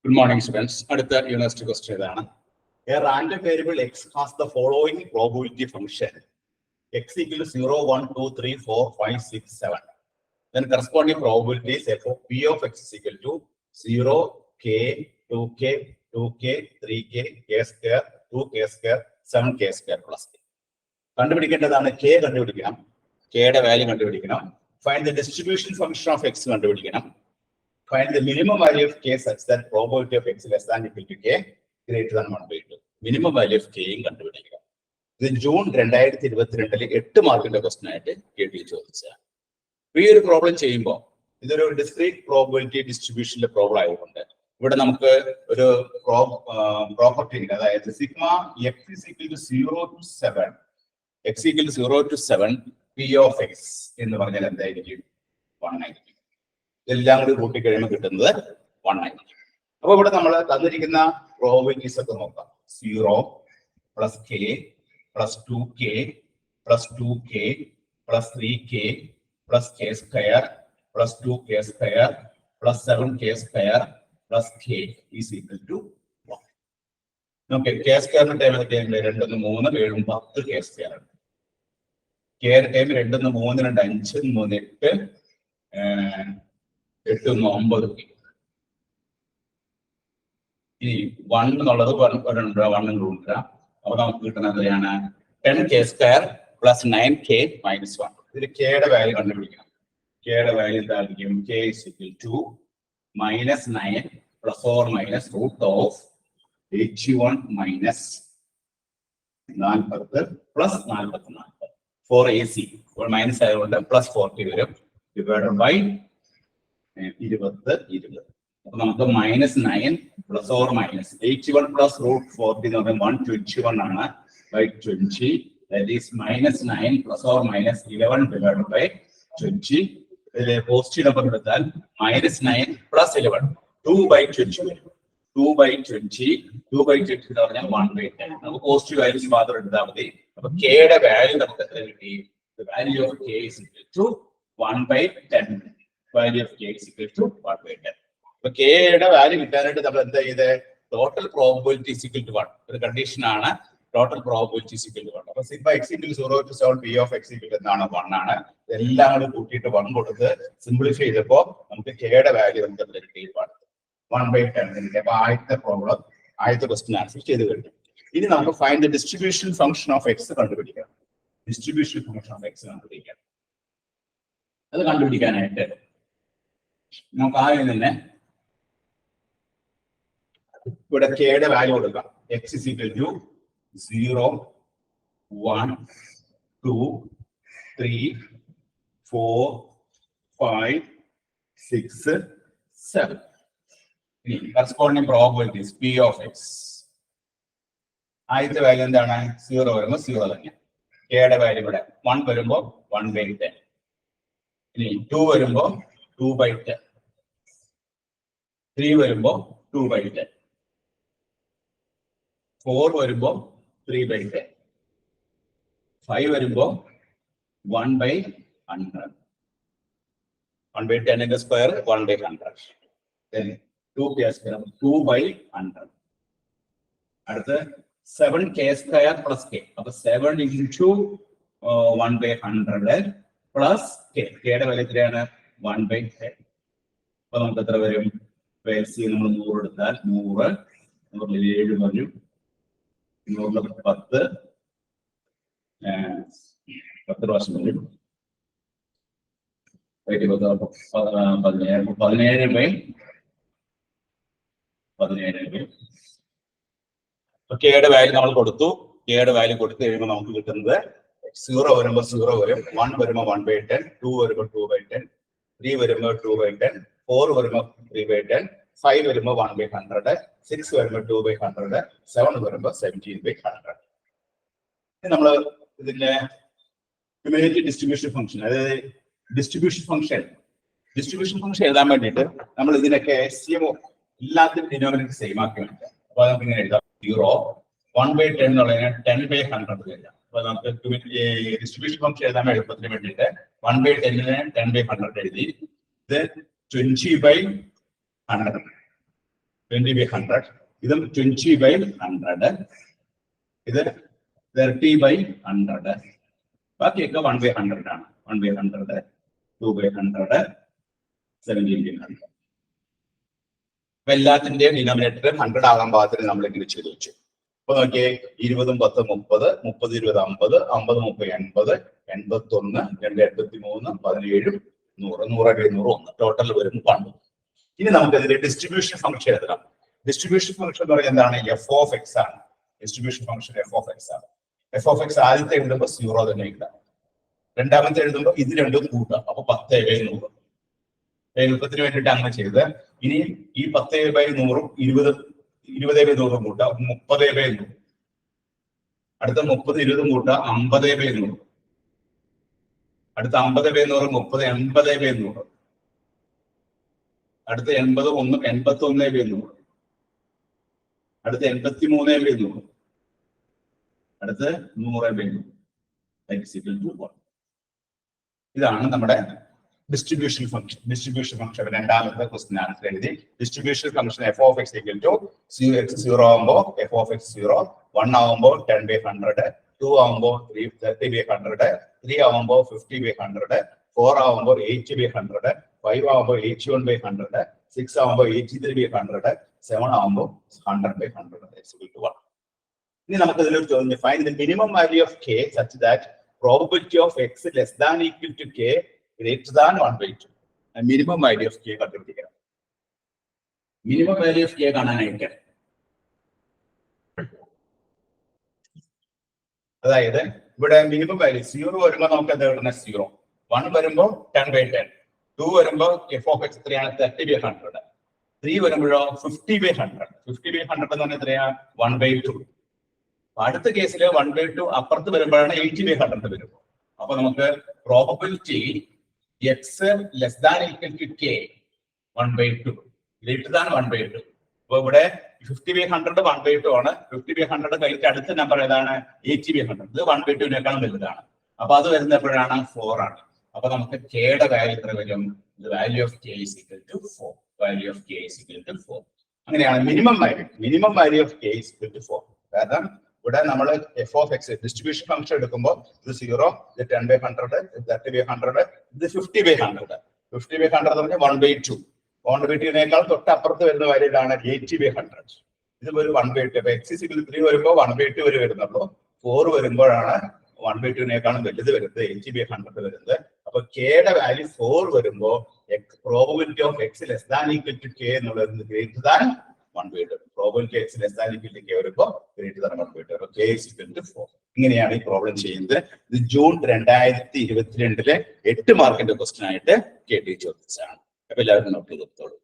Good morning, students. At the university question, a random variable x has the following probability function: x equal to 0, 1, 2, 3, 4, 5, 6, 7. Then corresponding probabilities f of p of x is equal to 0, k, 2k, 2k, 3k, k square, 2k square, 7k square plus k. കണ്ടുപിടിക്കേണ്ടതാണ് k കണ്ടുപിടിക്കണം, k യുടെ value കണ്ടുപിടിക്കണം. Find the distribution function of x കണ്ടുപിടിക്കണം. Find the minimum value of k such that probability of x less than equal to k greater than 1/2. Minimum value of k കണ്ടുപിടിക്കുക. ഇത് June 2022 8 മാർക്കിന്റെ question ആയിട്ട് KTU ചോദിച്ചതാണ്. ഈ ഒരു problem ചെയ്യുമ്പോൾ ഇതൊരു ഡിസ്ക്രീറ്റ് പ്രോബബിലിറ്റി ഡിസ്ട്രിബ്യൂഷനിലെ പ്രോബ്ലം ആയതുകൊണ്ട് ഇവിടെ നമുക്ക് ഒരു പ്രോപ്പർട്ടി ഉണ്ട്. അതായത് sigma x is equal to 0 to 7, x equal to 0 to 7 p of x എന്ന് പറഞ്ഞാൽ എന്തായിരിക്കും? 1 ആയിരിക്കും. ഇതെല്ലാം കൂടി കൂട്ടി കഴിയുമ്പോൾ കിട്ടുന്നത് 1 ആയിരിക്കും. അപ്പൊ ഇവിടെ നമ്മൾ തന്നിരിക്കുന്ന പ്രോബബിലിറ്റീസ് ഒക്കെ നോക്കാം. 0 plus k plus 2k plus 2k plus 3k plus k square plus 2k square plus 7k square plus k is equal to 1. Okay, k square time എത്രയാണ്? 2 3 7 10 k square. k ടൈം 2 3 2 5 3 8 8 9 ഈ 1 എന്നുള്ളത് 1 root. അപ്പൊ നമുക്ക് കിട്ടുന്നത് എത്രയാണ്? 10k square plus 9k minus 1. ഇതിൽ k യുടെ value കണ്ടുപിടിക്കണം. k യുടെ വാല്യൂ എന്തായിരിക്കും? k is equal to -9 plus or minus root of 81 minus 40 plus 40. 4 AC minus ആയതുകൊണ്ട് പ്ലസ് 40 വരും, ഡിവൈഡഡ് ബൈ 20. അപ്പൊ നമുക്ക് -9 plus or minus 81 plus root 40 എന്ന് പറഞ്ഞാൽ 121 ആണ് by 20. That is -9 plus or minus 11 divided by 20. ഇതിലെ പോസിറ്റീവ് നമ്പർ എടുത്താൽ -9 plus 11 2/20 വരും. 2/20 എന്ന് പറഞ്ഞാൽ 1/10. നമുക്ക് പോസിറ്റീവ് വാല്യൂസ് മാത്രം എടുത്താൽ മതി. അപ്പൊ k യുടെ വാല്യൂ നമുക്ക് എത്ര കിട്ടി? The value of k is equal to 1/10. Value of k is equal to 1/10. അപ്പൊ k യുടെ വാല്യൂ കിട്ടാനായിട്ട് നമ്മൾ എന്താ ചെയ്തത്? Total probability is equal to 1. ഒരു കണ്ടീഷൻ ആണ് total probability is equal to 1. അപ്പൊ sigma x equal to 0 to 7 p of x equal to എന്താണ്? 1 ആണ്. ഇതെല്ലാം കൂടി കൂട്ടിയിട്ട് 1 കൊടുത്ത് സിംപ്ലിഫൈ ചെയ്തപ്പോൾ നമുക്ക് k യുടെ വാല്യൂ നമുക്ക് എത്ര കിട്ടി? 1/10. അപ്പൊ ആദ്യത്തെ ക്വസ്റ്റ്യൻ ആൻസർ ചെയ്ത് കഴിഞ്ഞു. ഇനി നമുക്ക് find the distribution function of X കണ്ടുപിടിക്കണം. ഡിസ്ട്രിബ്യൂഷൻ ഫംഗ്ഷൻ ഓഫ് എക്സ് കണ്ടുപിടിക്കണം. അത് കണ്ടുപിടിക്കാനായിട്ട് നമുക്ക് ആദ്യം തന്നെ ഇവിടെ k യുടെ വാല്യൂ കൊടുക്കാം. x is equal to 0, 1, 2, 3, 4, 5, 6, 7. Corresponding probabilities p of x. ആദ്യത്തെ വാല്യൂ എന്താണ്? 0 വരുമ്പോൾ 0 തന്നെ. k യുടെ വാല്യൂ ഇവിടെ 1 വരുമ്പോൾ 1/10. ഇനി 2 വരുമ്പോൾ 2/10. 3 വരുമ്പോൾ 2/10. 4 വരുമ്പോൾ 3/10. 5 വരുമ്പോൾ 1/100. 1/10 സ്ക്വയർ 1/100. Then 2k square 2/100. അടുത്ത 7k square plus k. അപ്പൊ 7 into 1/100 plus k. k യുടെ വാല്യൂ എത്രയാണ്? 1/10. അപ്പൊ നമുക്ക് എത്ര വരും? നമ്മൾ 100 എടുത്താൽ 100 7 വരും. 100 10 പ്രാവശ്യം വരും. 17/17 k യുടെ വാല്യൂ നമ്മൾ കൊടുത്തു. k യുടെ വാല്യൂ കൊടുത്തു കഴിയുമ്പോൾ നമുക്ക് കിട്ടുന്നത് 0 വരുമ്പോൾ 0 വരും, 1 വരുമ്പോൾ 1/10, 2 വരുമ്പോൾ 2/10, 3 വരുമ്പോൾ 2/10, 4 വരുമ്പോൾ 3/10, 5 വരുമ്പോൾ 1/100, 6 വരുമ്പോൾ 2/100, 7 വരുമ്പോൾ 17/100. നമ്മൾ ഇതിന്റെ ക്യുമുലേറ്റീവ് ഡിസ്ട്രിബ്യൂഷൻ ഫംഗ്ഷൻ, അതായത് ഡിസ്ട്രിബ്യൂഷൻ ഫംഗ്ഷൻ എഴുതാൻ വേണ്ടിയിട്ട് നമ്മൾ ഇതിനൊക്കെ SCMO എല്ലാത്തിനും ഡിനോമിനേറ്റർ സെയിം ആക്കി വെക്കാം. അപ്പൊ നമുക്ക് ഇങ്ങനെ എഴുതാം 0, 1/10 എന്നുള്ളതിനെ 10/100 എഴുതാം. അപ്പൊ നമുക്ക് ഡിസ്ട്രിബ്യൂഷൻ ഫംഗ്ഷൻ എഴുതാൻ എളുപ്പത്തിന് വേണ്ടിയിട്ട് 1/10 10/100 എഴുതി. ഇത് 20/100. 20/100. ഇത് 20/100. ഇത് 30/100. ബാക്കിയൊക്കെ 1/100 ആണ്. 1/100, 2/100, 17/100. അപ്പൊ എല്ലാത്തിന്റെയും ഡിനോമിനേറ്റർ 100 ആകാൻ പാകത്തിന് നമ്മൾ ഇങ്ങനെ ചെയ്തു വെച്ചു. അപ്പൊ നോക്കിയേ, 20, 10, 30, 30, 20, 50, 50, 30, 80, 81, 2, 83, 17, 100, 100, 100, ടോട്ടൽ വരുന്നു 1. ഇനി നമുക്ക് ഇതിന്റെ ഡിസ്ട്രിബ്യൂഷൻ ഫംഗ്ഷൻ എഴുതാം. ഡിസ്ട്രിബ്യൂഷൻ ഫംഗ്ഷൻ എന്ന് പറയുന്നത് എന്താണ്? എഫ് ഓഫ് എക്സ് ആണ്. Distribution function F of X ആണ്. എഫ് ഓഫ് എക്സ് ആദ്യത്തെ എഴുതുമ്പോൾ 0 തന്നെ എഴുതാം. രണ്ടാമത്തെ എഴുതുമ്പോൾ ഇത് രണ്ടും കൂട്ടാം. അപ്പൊ 10/100. എളുപ്പത്തിന് വേണ്ടിയിട്ട് അങ്ങനെ ചെയ്ത് ഇനി ഈ 10/100 20/100 കൂട്ടാം. 30/100. അടുത്ത 30, 20 കൂട്ടാം. 50/100. അടുത്ത 50/100, 30, 80/100. അടുത്ത 80, 81/100. അടുത്ത 83/100. അടുത്ത 100/100. ഇതാണ് നമ്മുടെ ഡിസ്ട്രിബ്യൂഷൻ ഫംഗ്ഷൻ. ഡിസ്ട്രിബ്യൂഷൻ ഫംഗ്ഷൻ രണ്ടാമത്തെ ക്വസ്റ്റ്യൻ ആൻസർ എഴുതി. Distribution function F of X equal to 0 ആകുമ്പോൾ എഫ് ഓഫ് എക്സ് 0, 1 ആകുമ്പോൾ 10/100, 2 ആകുമ്പോൾ 30/100, 3 ആകുമ്പോൾ 50/100, 4 ആകുമ്പോൾ 80/100, 5 ആകുമ്പോൾ 81/100, 6 ആകുമ്പോൾ 83/100, 7 ആകുമ്പോൾ 100/100. ഇനി നമുക്ക് ഇതിലൊരു ചോദ്യം, find the minimum value of K such that probability of X less than equal to K greater than 1/2. Minimum value of K കണ്ടുപിടിക്കണം. മിനിമം വാല്യൂ ഓഫ് കെ കാണാനായിട്ട് അതായത് ഇവിടെ മിനിമം വാല്യൂ 0 വരുമ്പോൾ നമുക്ക് എന്താ കിട്ടുന്നത്? 0. 1 വരുമ്പോൾ 10/10. 2 വരുമ്പോൾ എഫ് ഓഫ് എക്സ് എത്രയാണ്? 30/100. 3 വരുമ്പോഴോ 50/100. 50/100 എന്ന് പറഞ്ഞാൽ എത്രയാണ്? 1/2. അടുത്ത കേസിൽ 1/2 അപ്പുറത്ത് വരുമ്പോഴാണ് 80/100 വരുമ്പോൾ. അപ്പൊ നമുക്ക് probability X less than equal to K 1/2 greater than 1/2. അപ്പൊ ഇവിടെ 50/100 1/2 ആണ്. 50/100 കഴിഞ്ഞിട്ട് അടുത്ത നമ്പർ ഏതാണ്? 80/100. ഇത് 1/2 വലുതാണ്. അപ്പൊ അത് വരുന്നപ്പോഴാണ് 4 ആണ്. അപ്പൊ നമുക്ക് കെയുടെ വാല്യൂ എത്ര വരും? Value of K is equal to 4. Value of K is equal to 4. അങ്ങനെയാണ് minimum value of K is equal to 4. കാരണം ഇവിടെ നമ്മൾ F of X distribution function എടുക്കുമ്പോൾ ഇത് 0, ഇത് 10/100, ഇത് 30/100, ഇത് 50/100. 50/100 എന്ന് പറഞ്ഞാൽ 1/2. 1/2 തൊട്ടപ്പുറത്ത് വരുന്ന വാല്യൂ ആണ് 80/100. ഇത് ഒരു 1/2. അപ്പൊ എക്സ് ഈസ് ഈക്വൽ ടു 3 വരുമ്പോൾ 1/2 വരെ വരുന്നുള്ളൂ. 4 വരുമ്പോഴാണ് 1/2 വലുത് വരുന്നത്, 80/100 വരുന്നത്. അപ്പൊ കെയുടെ വാല്യൂ 4 വരുമ്പോൾ probability of X less than equal to K എന്നുള്ളത് greater than 1/2. Probability X less than equal to K വരുമ്പോൾ ഗ്രേറ്റർ ദാൻ 1/2. അപ്പൊ കെ ഈസ് ഈക്വൽ ടു 4. ഇങ്ങനെയാണ് ഈ പ്രോബ്ലം ചെയ്യുന്നത്. ഇത് ജൂൺ 2022 8 മാർക്കിന്റെ ക്വസ്റ്റ്യൻ ആയിട്ട് KTU ചോദിച്ചതാണ്. അപ്പൊ എല്ലാവരും നോട്ട് ചെയ്ത് കൊടുത്തോളൂ.